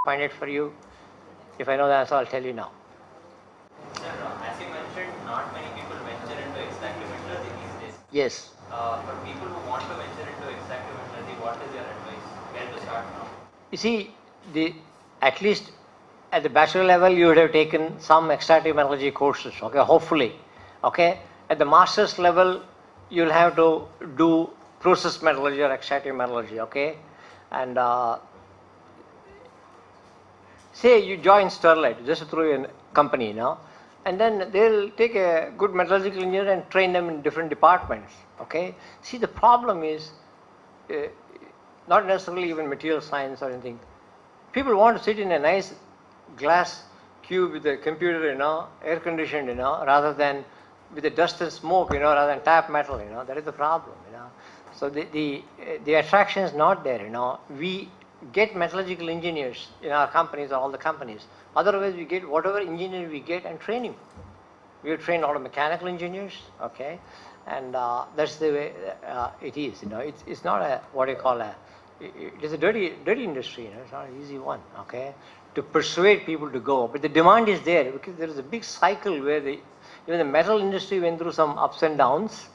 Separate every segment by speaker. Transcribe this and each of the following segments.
Speaker 1: find it for you. If I know the answer, I'll tell you now.
Speaker 2: Sir, as you mentioned, not many people venture into extractive metallurgy these days.
Speaker 1: Yes.
Speaker 2: For people who want to venture into extractive metallurgy, what is your advice? Where to start from?
Speaker 1: You see, at least at the bachelor level, you would have taken some extractive metallurgy courses, okay, hopefully. Okay. At the master's level, you'll have to do process metallurgy or extractive metallurgy, okay. And say you join Sterlite, just through a company now, and then they'll take a good metallurgical engineer and train them in different departments, okay. See, the problem is not necessarily even material science or anything. People want to sit in a nice glass cube with a computer, air conditioned, rather than with the dust and smoke, rather than tap metal, that is the problem, So the attraction is not there, We get metallurgical engineers in our companies, or all the companies. Otherwise, we get whatever engineer we get and train him. We have trained a lot of mechanical engineers, okay, and that's the way it is. It's not a what you call it is a dirty industry. It's not an easy one, okay, to persuade people to go. But the demand is there because there is a big cycle where even the metal industry went through some ups and downs.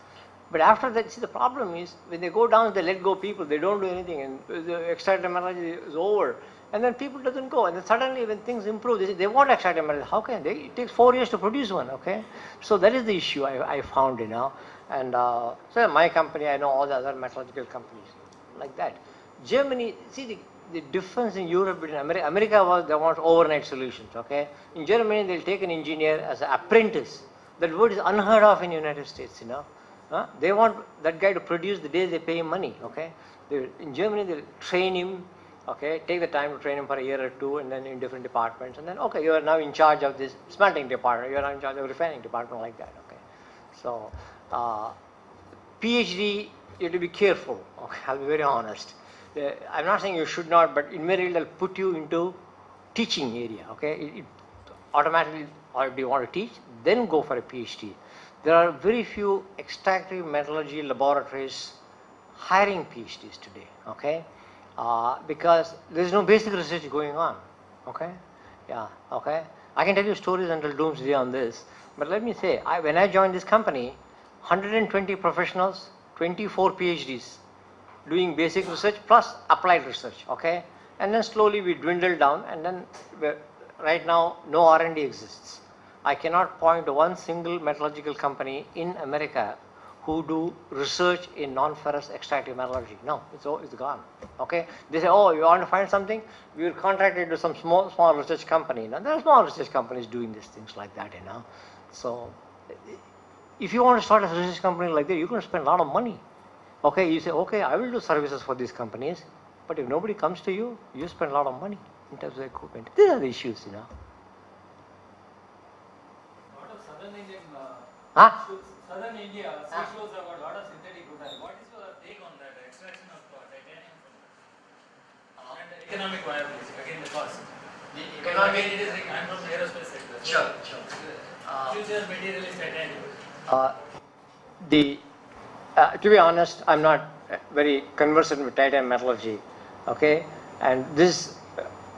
Speaker 1: But after that, see, the problem is when they go down, they let go people. They don't do anything, and the extractive metallurgy is over. And then people doesn't go. And then suddenly when things improve, they say they want extractive metallurgy. How can they? It takes 4 years to produce one, okay? So that is the issue I found, And so my company, I know all the other metallurgical companies like that. Germany, see the difference in Europe between America. America they want overnight solutions, okay? In Germany, they'll take an engineer as an apprentice. That word is unheard of in the United States, They want that guy to produce the day they pay him money, okay? In Germany, they'll train him, okay, take the time to train him for a year or two, and then in different departments, and then, okay, you are now in charge of this smelting department, you are now in charge of refining department, like that, okay? So, PhD, you have to be careful, okay, I'll be very honest. I'm not saying you should not, but invariably they'll put you into teaching area, okay? It automatically, or do you want to teach, then go for a PhD. There are very few extractive metallurgy laboratories hiring PhDs today, okay? Because there is no basic research going on, okay? Yeah, okay? I can tell you stories until doomsday on this, but let me say, when I joined this company, 120 professionals, 24 PhDs, doing basic research plus applied research, okay? And then slowly we dwindled down, and then right now no R&D exists. I cannot point to one single metallurgical company in America who do research in non-ferrous extractive metallurgy. No, it's gone. Okay? They say, oh, you want to find something? We will contract it to some small research company. Now, there are small research companies doing these things like that, So, if you want to start a research company like that, you're going to spend a lot of money. Okay, you say, okay, I will do services for these companies, but if nobody comes to you, you spend a lot of money in terms of equipment. These are the issues,
Speaker 3: Southern Indian, Southern India, seashores have got a lot of synthetic rutile. What is your take on that extraction of titanium from and economic viability? Again, the cost. Again, it is like I'm from the aerospace sector.
Speaker 1: Sure.
Speaker 3: Future material is titanium.
Speaker 1: To be honest, I'm not very conversant with titanium metallurgy, okay? And this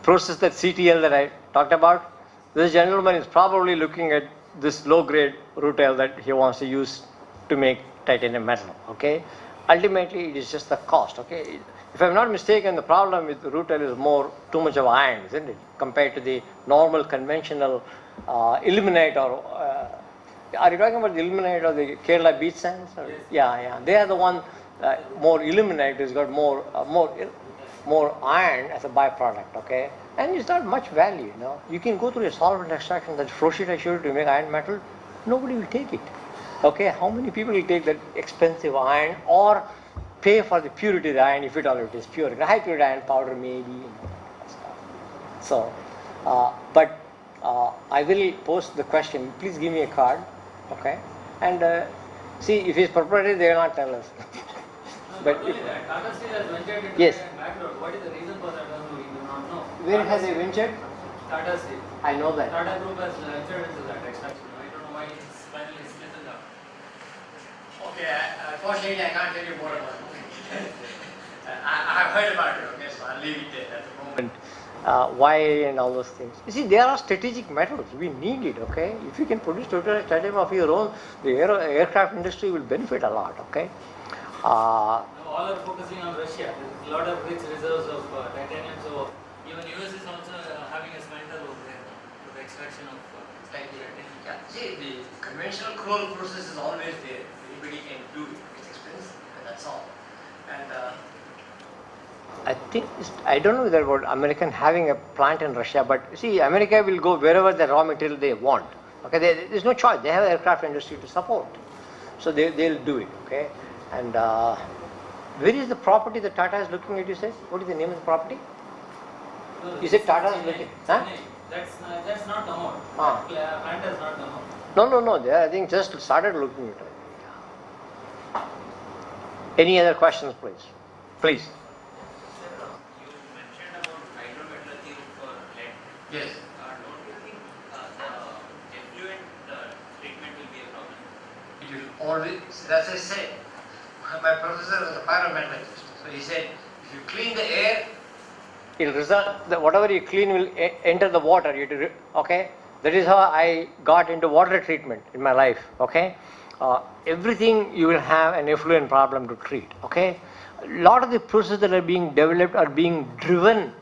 Speaker 1: process that CTL that I talked about, this gentleman is probably looking at this low-grade rutile that he wants to use to make titanium metal, okay? Ultimately, it is just the cost, okay? If I'm not mistaken, the problem with rutile is too much of iron, isn't it? Compared to the normal, conventional ilmenite or... are you talking about the ilmenite or the Kerala beach sands? Or?
Speaker 3: Yes.
Speaker 1: Yeah. They are the one more ilmenite has got more iron as a byproduct, okay? And it's not much value, You can go through a solvent extraction, that flow sheet I showed you to make iron metal, nobody will take it. Okay, how many people will take that expensive iron or pay for the purity of the iron if it is pure? High purity iron powder maybe, So, but I will post the question, please give me a card, okay? And see, if it's proprietary, they will not tell us.
Speaker 3: But if Tata Steel has ventured into
Speaker 1: yes.
Speaker 3: background, what is the reason for that? We do not know.
Speaker 1: Where has he ventured?
Speaker 3: Tata Steel.
Speaker 1: I know that.
Speaker 3: Tata Group has ventured into that extraction. I don't know why it's finally split up.
Speaker 1: Okay, unfortunately I can't tell you more about it. I have heard about it, okay, so I'll leave it there at the moment. why and all those things. You see, there are strategic metals. We need it, okay? If you can produce titanium of your own, the aircraft industry will benefit a lot, okay?
Speaker 3: Now all are focusing on Russia. There's a lot of rich reserves of titanium, so even US is also having a smelter over there for the extraction of titanium.
Speaker 1: Yeah, see, the conventional coal process is always there. Anybody can do it. It's expensive, and that's all. And I think, I don't know whether about American having a plant in Russia, but see, America will go wherever the raw material they want. Okay, there's no choice. They have aircraft industry to support. So they'll do it, okay? And where is the property that Tata is looking at, you said? What is the name of the property?
Speaker 3: No,
Speaker 1: You said Tata is looking, huh?
Speaker 3: That's not come out.
Speaker 1: Ah.
Speaker 3: That plant has not come out.
Speaker 1: No, they I think just started looking at it. Any other questions, please? Please.
Speaker 2: Sir, you mentioned about hydrometallurgy for lead.
Speaker 1: Yes.
Speaker 2: Don't you think the effluent treatment will be a problem?
Speaker 1: It will always, that's I said. My professor was a pyrometallurgist. So he said, if you clean the air, it will result, whatever you clean will enter the water. Okay? That is how I got into water treatment in my life. Okay? Everything you will have an effluent problem to treat. Okay? A lot of the processes that are being developed are being driven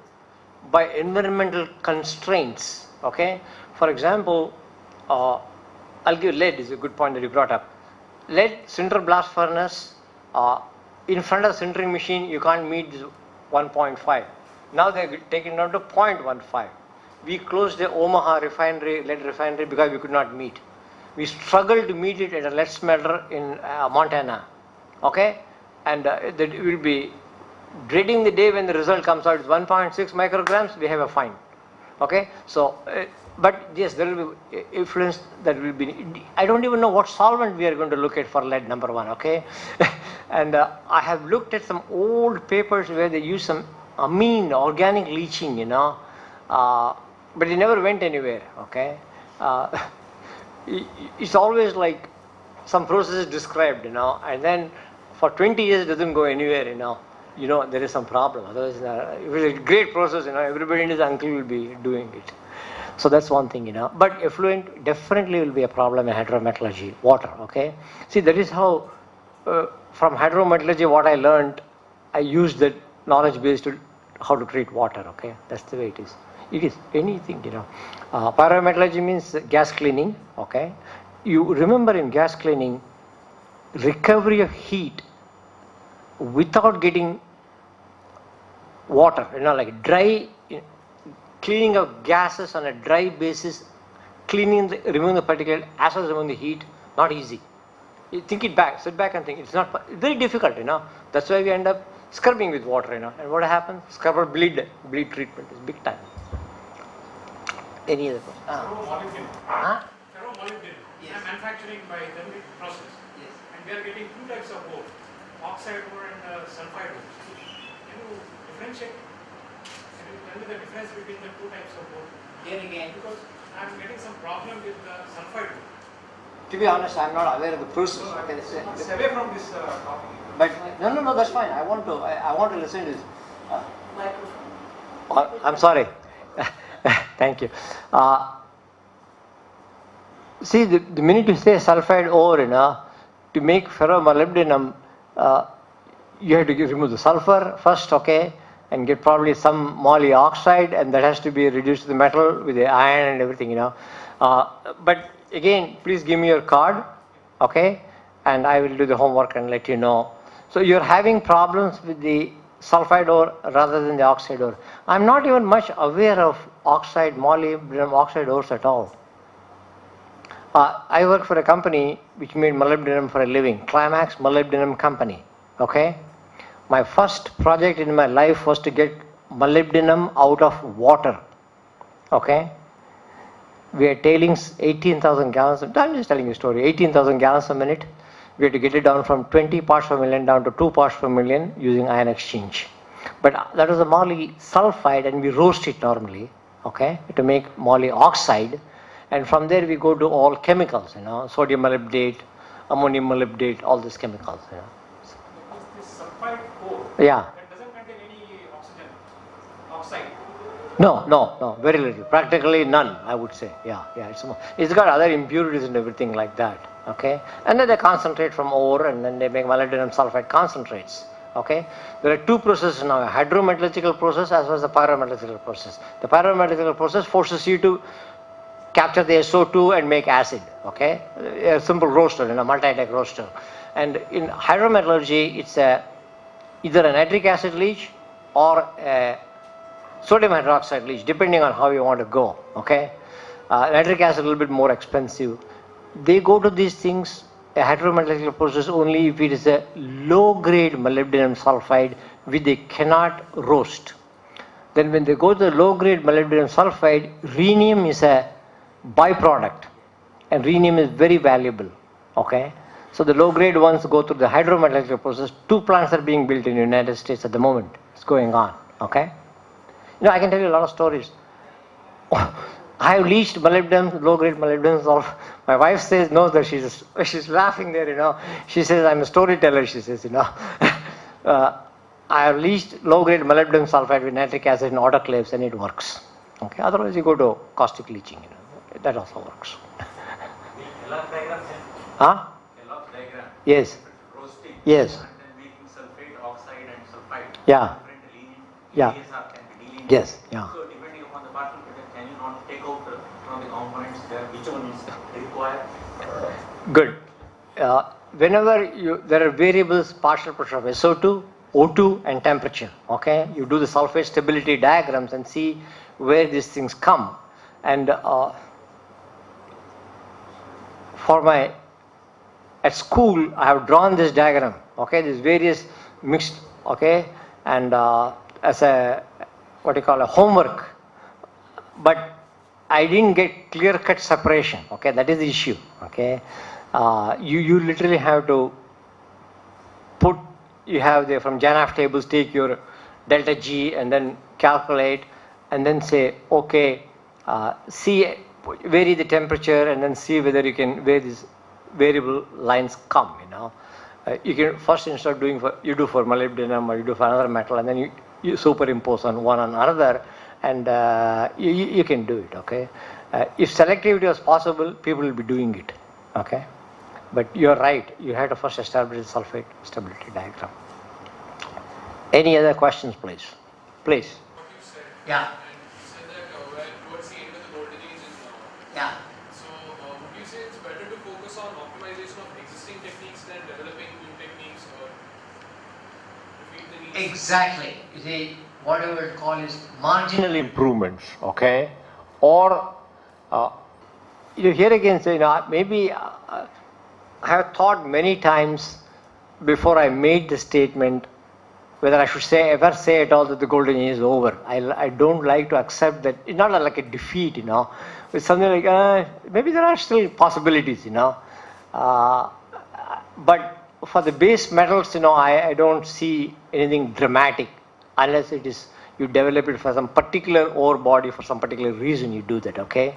Speaker 1: by environmental constraints. Okay? For example, I'll give lead is a good point that you brought up. Lead sinter blast furnace, in front of the sintering machine you can't meet 1.5. Now they're taken down to 0.15. We closed the Omaha refinery, lead refinery, because we could not meet. We struggled to meet it at a lead smelter in Montana. Okay? And that will be dreading the day when the result comes out. It's 1.6 micrograms, we have a fine. Okay? So, but yes, there will be influence that will be. I don't even know what solvent we are going to look at for lead, number one. Okay? And I have looked at some old papers where they use some amine organic leaching, you know, but it never went anywhere. Okay? It's always like some process is described, you know, and then for 20 years it doesn't go anywhere, you know. There is some problem. Otherwise, it was a great process, you know, everybody and his uncle will be doing it. So that's one thing, you know. But effluent definitely will be a problem in hydrometallurgy, water, okay. See, that is how, from hydrometallurgy, what I learned, I used that knowledge base to how to treat water, okay. That's the way it is. It is anything, you know. Pyrometallurgy means gas cleaning, okay. You remember in gas cleaning, recovery of heat without getting water, you know, like dry, cleaning of gases on a dry basis, removing the particulate as well as removing the heat, not easy. You think it back, sit back and think. It's not very difficult, you know. That's why we end up scrubbing with water, you know. And what happens? Scrubber bleed treatment is big time. Any other question?
Speaker 4: Ferromolybdenum.
Speaker 1: Huh?
Speaker 4: Ferromolybdenum.
Speaker 1: Yes.
Speaker 4: We are manufacturing by thermal process.
Speaker 1: Yes.
Speaker 4: And we are getting two types of ore, oxide ore and sulfide ore. Can you differentiate? Can you tell me the difference between the two types of ore?
Speaker 1: Here again.
Speaker 4: Because I am getting some problem with the sulfide ore.
Speaker 1: To be honest, I'm not aware of the process.
Speaker 4: So,
Speaker 1: Okay,
Speaker 4: it's away from this topic.
Speaker 1: but no, that's fine. I want to listen to this. I'm sorry. Thank you. See, the minute you say sulfide ore, you know, to make ferromolybdenum, you have to remove the sulfur first, okay, and get probably some moly oxide, and that has to be reduced to the metal with the iron and everything, you know. But again, please give me your card, okay, and I will do the homework and let you know. So you're having problems with the sulfide ore rather than the oxide ore. I'm not even much aware of molybdenum oxide ores at all. I work for a company which made molybdenum for a living, Climax Molybdenum Company, okay. My first project in my life was to get molybdenum out of water, okay. We are tailing 18,000 gallons, I'm just telling you a story, 18,000 gallons a minute. We had to get it down from 20 parts per million down to 2 parts per million using ion exchange. But that was a moly sulfide, and we roast it normally, okay, to make moly oxide. And from there we go to all chemicals, you know, sodium molybdate, ammonium molybdate, all these chemicals, you know.
Speaker 4: Because this sulfide ore,
Speaker 1: Yeah.
Speaker 4: that doesn't contain any oxygen, oxide.
Speaker 1: No, very little. Practically none, I would say. Yeah. It's got other impurities and everything like that. Okay, and then they concentrate from ore, and then they make molybdenum sulfide concentrates. Okay, there are two processes now: a hydrometallurgical process as well as a pyrometallurgical process. The pyrometallurgical process forces you to capture the SO2 and make acid. Okay, a simple roaster, multi-deck roaster. And in hydrometallurgy, it's either a nitric acid leach or a sodium hydroxide leach, depending on how you want to go. Okay, nitric acid a little bit more expensive. They go to these things, a hydrometallurgical process, only if it is a low-grade molybdenum sulfide which they cannot roast. Then when they go to the low-grade molybdenum sulfide, rhenium is a byproduct, and rhenium is very valuable. Okay, so the low-grade ones go through the hydrometallurgical process. 2 plants are being built in the United States at the moment. It's going on. Okay, I can tell you a lot of stories. I have leached molybdenum, low-grade molybdenum sulfide. My wife says no, that she's laughing there. She says I'm a storyteller. She says I have leached low-grade molybdenum sulfide with nitric acid in autoclaves, and it works. Okay, otherwise you go to caustic leaching. That also works.
Speaker 2: Kellogg diagram.
Speaker 1: Huh?
Speaker 2: Kellogg diagram.
Speaker 1: Yes.
Speaker 2: Roasting.
Speaker 1: Yes.
Speaker 2: And then making sulfate, oxide, and sulfide.
Speaker 1: Yeah.
Speaker 2: Different lenient.
Speaker 1: Yeah.
Speaker 2: ASR can be lenient.
Speaker 1: Yes. Yeah.
Speaker 2: So depending upon the particle pressure, can you not take out from the components there which one is required?
Speaker 1: Good. Whenever there are variables, partial pressure of SO2, O2, and temperature. Okay, you do the sulfate stability diagrams and see where these things come. And at school, I have drawn this diagram. Okay, these various mixed. Okay, and as a a homework, but I didn't get clear-cut separation. Okay, that is the issue. Okay, you literally have to put. You have there from Janaf tables, take your delta G and then calculate, and then say okay, see, vary the temperature, and then see whether you can where these variable lines come. You can first, instead of doing you do for molybdenum or you do for another metal, and then you superimpose on one on another, and you can do it. Okay, if selectivity was possible, people will be doing it. Okay, but you're right. You have to first establish the sulfate stability diagram. Any other questions, please? Please.
Speaker 3: What you said.
Speaker 1: Yeah.
Speaker 3: And you said that towards the end of the golden age is now.
Speaker 1: Yeah.
Speaker 3: So would you say it's better to focus on optimization of existing techniques than developing new techniques or to feed the needs?
Speaker 1: Exactly. You see, what I would call is marginal improvements. Okay, or here again, say, maybe I have thought many times before I made the statement whether I should ever say at all that the golden age is over. I don't like to accept that. It's not like a defeat, It's something like maybe there are still possibilities, But for the base metals, I don't see anything dramatic unless it is you develop it for some particular ore body for some particular reason. You do that, okay?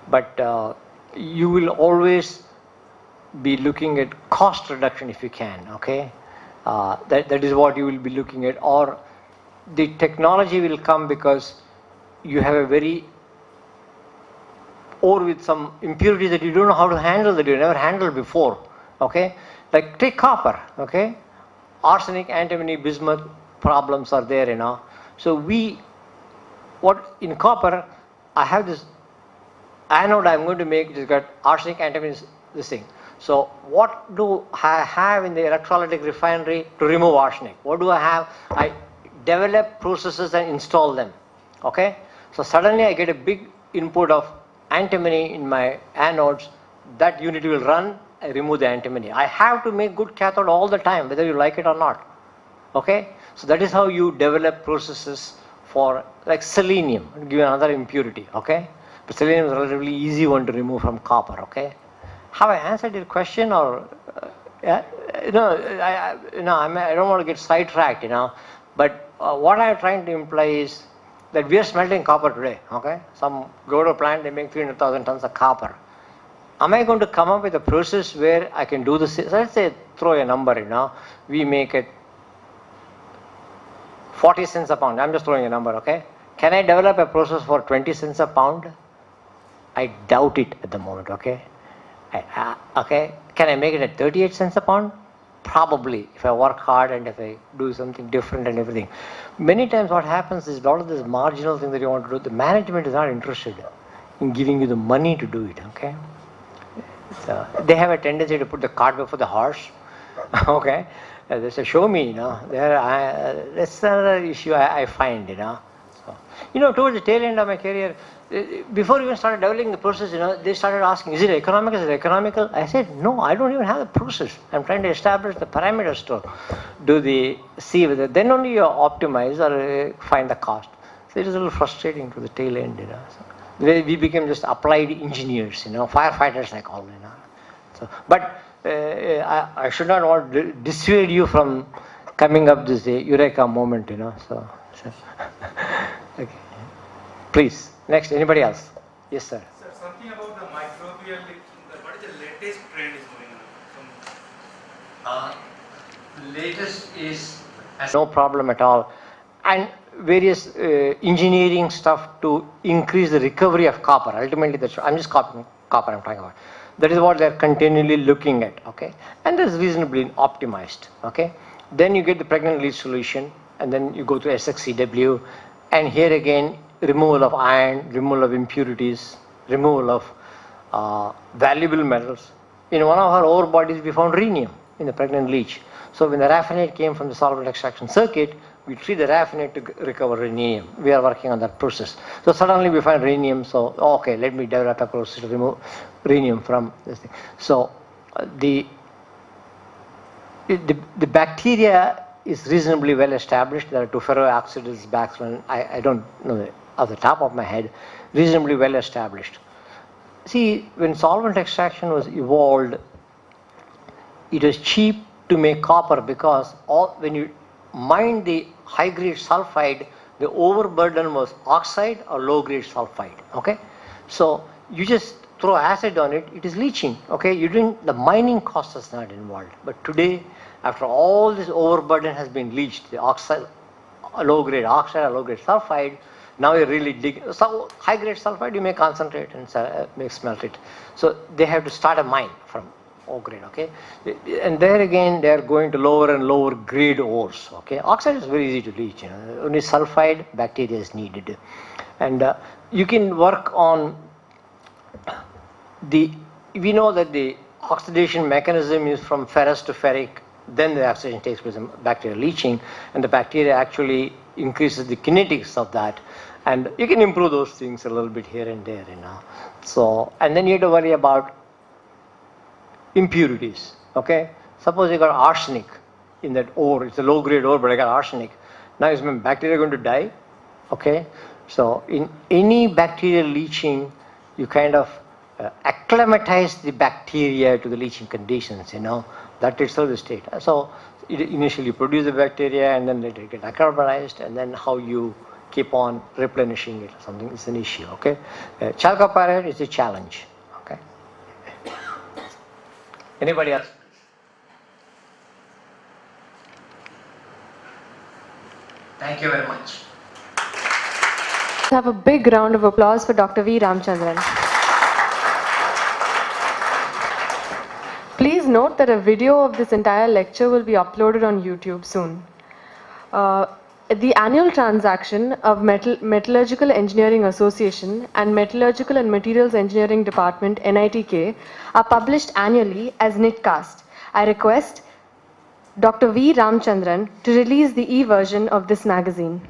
Speaker 1: But you will always be looking at cost reduction if you can, okay? That is what you will be looking at, or the technology will come because you have a very ore with some impurities that you don't know how to handle, that you never handled before. Okay, like take copper. Okay, arsenic, antimony, bismuth problems are there. So what in copper, I have this anode I'm going to make. It's got arsenic, antimony, this thing. So what do I have in the electrolytic refinery to remove arsenic? What do I have? I develop processes and install them. Okay? So suddenly I get a big input of antimony in my anodes. That unit will run, I remove the antimony. I have to make good cathode all the time, whether you like it or not. Okay? So that is how you develop processes for, like selenium, I'll give you another impurity. Okay? But selenium is a relatively easy one to remove from copper. Okay? Have I answered your question, or yeah? I don't want to get sidetracked, But what I'm trying to imply is that we are smelting copper today. Okay, some go to a plant, they make 300,000 tons of copper. Am I going to come up with a process where I can do this? So let's say throw a number, we make it 40 cents a pound. I'm just throwing a number. Okay, Can I develop a process for 20 cents a pound? I doubt it at the moment, okay? Okay, can I make it at 38 cents a pound? Probably, if I work hard and if I do something different and everything. Many times what happens is a lot of this marginal thing that you want to do, the management is not interested in giving you the money to do it, okay? So they have a tendency to put the cart before the horse, okay? They say, show me, you know. That's another issue I find, you know. So, you know, towards the tail end of my career, before we even started developing the process, you know, they started asking, is it economical? Is it economical? I said, no, I don't even have the process. I'm trying to establish the parameters to see whether then only you optimize or find the cost. So it is a little frustrating to the tail end, you know. So we became just applied engineers, you know, firefighters I call, you know. So, but I should not want to dissuade you from coming up this eureka moment, you know. So okay. Please, next, anybody else? Yes, sir.
Speaker 3: Sir, something about the microbial leak. What is the latest trend is going on?
Speaker 1: Latest is no problem at all, and various engineering stuff to increase the recovery of copper. Ultimately, that's I'm just copper I'm talking about. That is what they're continually looking at, okay? And that's reasonably optimized, okay? Then you get the pregnant lead solution, and then you go to SXCW, and here again, removal of iron, removal of impurities, removal of valuable metals. In one of our ore bodies, we found rhenium in the pregnant leach. So when the raffinate came from the solvent extraction circuit, we treat the raffinate to recover rhenium. We are working on that process. So suddenly we find rhenium, so okay, let me develop a process to remove rhenium from this thing. So the bacteria is reasonably well established. There are two ferroxidase background. I don't know off the top of my head, reasonably well established. See, when solvent extraction was evolved, it was cheap to make copper because when you mine the high-grade sulfide, the overburden was oxide or low-grade sulfide. Okay, so you just throw acid on it, it is leaching. Okay, the mining cost is not involved. But today, after all this overburden has been leached, the oxide, low-grade oxide or low-grade sulfide, now you really dig. So high-grade sulfide you may concentrate and smelt it. So they have to start a mine from O-grade, okay? And there again, they are going to lower and lower grade ores, okay? Oxide is very easy to leach, you know. Only sulfide, bacteria is needed. And you can work on we know that the oxidation mechanism is from ferrous to ferric, then the oxidation takes place in bacterial leaching, and the bacteria actually increases the kinetics of that. And you can improve those things a little bit here and there, you know. So, and then you have to worry about impurities, okay? Suppose you got arsenic in that ore, it's a low grade ore, but I got arsenic. Now is my bacteria going to die? Okay? So in any bacterial leaching, you kind of acclimatize the bacteria to the leaching conditions, you know. That itself is state. So initially you produce the bacteria and then it get acclimatized, and then how you keep on replenishing it or something is an issue, okay? Chalcopyrite is a challenge, okay? Anybody else? Thank you very much.
Speaker 5: Have a big round of applause for Dr. V. Ramchandran. Please note that a video of this entire lecture will be uploaded on YouTube soon. The annual transaction of Metallurgical Engineering Association and Metallurgical and Materials Engineering Department NITK are published annually as Nitcast. I request Dr. V. Ramchandran to release the e-version of this magazine.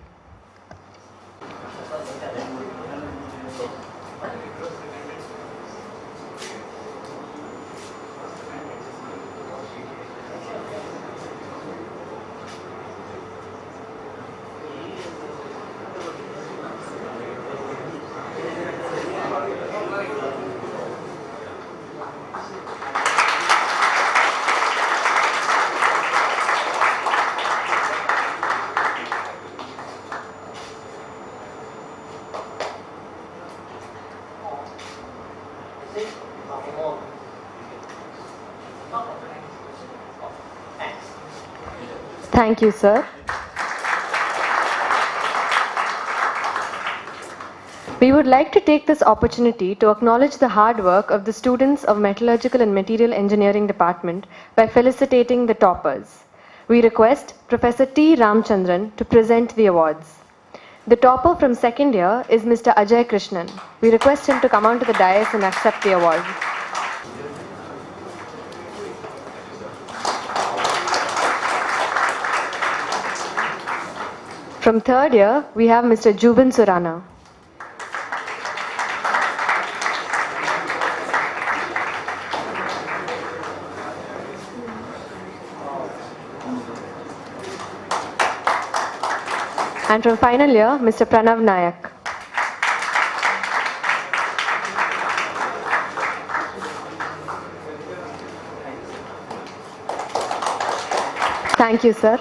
Speaker 5: Thank you, sir. We would like to take this opportunity to acknowledge the hard work of the students of Metallurgical and Material Engineering Department by felicitating the toppers. We request Professor T. Ramchandran to present the awards. The topper from second year is Mr. Ajay Krishnan. We request him to come onto the dais and accept the award. From third year, we have Mr. Juban Surana. And from final year, Mr. Pranav Nayak. Thank you, sir.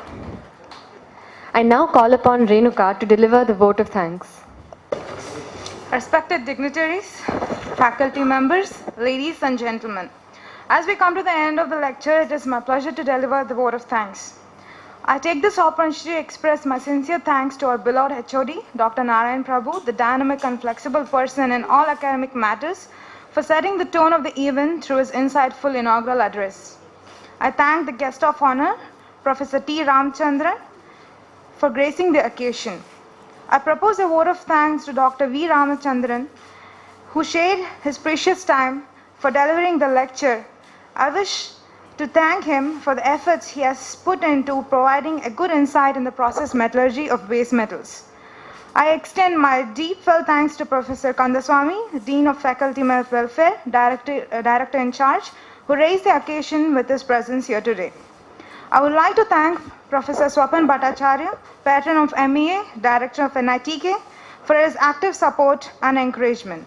Speaker 5: I now call upon Renuka to deliver the vote of thanks.
Speaker 6: Respected dignitaries, faculty members, ladies and gentlemen, as we come to the end of the lecture, it is my pleasure to deliver the vote of thanks. I take this opportunity to express my sincere thanks to our beloved HOD, Dr. Narayan Prabhu, the dynamic and flexible person in all academic matters, for setting the tone of the event through his insightful inaugural address. I thank the guest of honor, Professor T. Ramchandran, for gracing the occasion. I propose a vote of thanks to Dr. V. Ramachandran, who shared his precious time for delivering the lecture. I wish to thank him for the efforts he has put into providing a good insight in the process metallurgy of base metals. I extend my deep-felt thanks to Professor Kandaswamy, Dean of Faculty Welfare, Director in charge, who raised the occasion with his presence here today. I would like to thank Professor Swapan Bhattacharya, Patron of MEA, Director of NITK, for his active support and encouragement.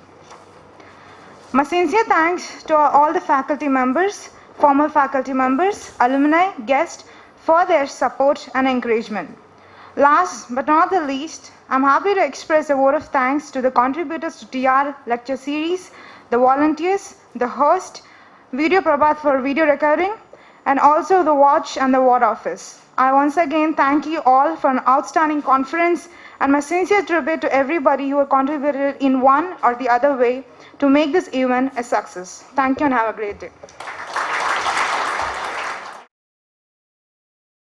Speaker 6: My sincere thanks to all the faculty members, former faculty members, alumni, guests for their support and encouragement. Last but not the least, I'm happy to express a vote of thanks to the contributors to TR lecture series, the volunteers, the host, Video Prabhat for video recording, and also the watch and the ward office. I once again thank you all for an outstanding conference, and my sincere tribute to everybody who contributed in one or the other way to make this event a success. Thank you and have a great day.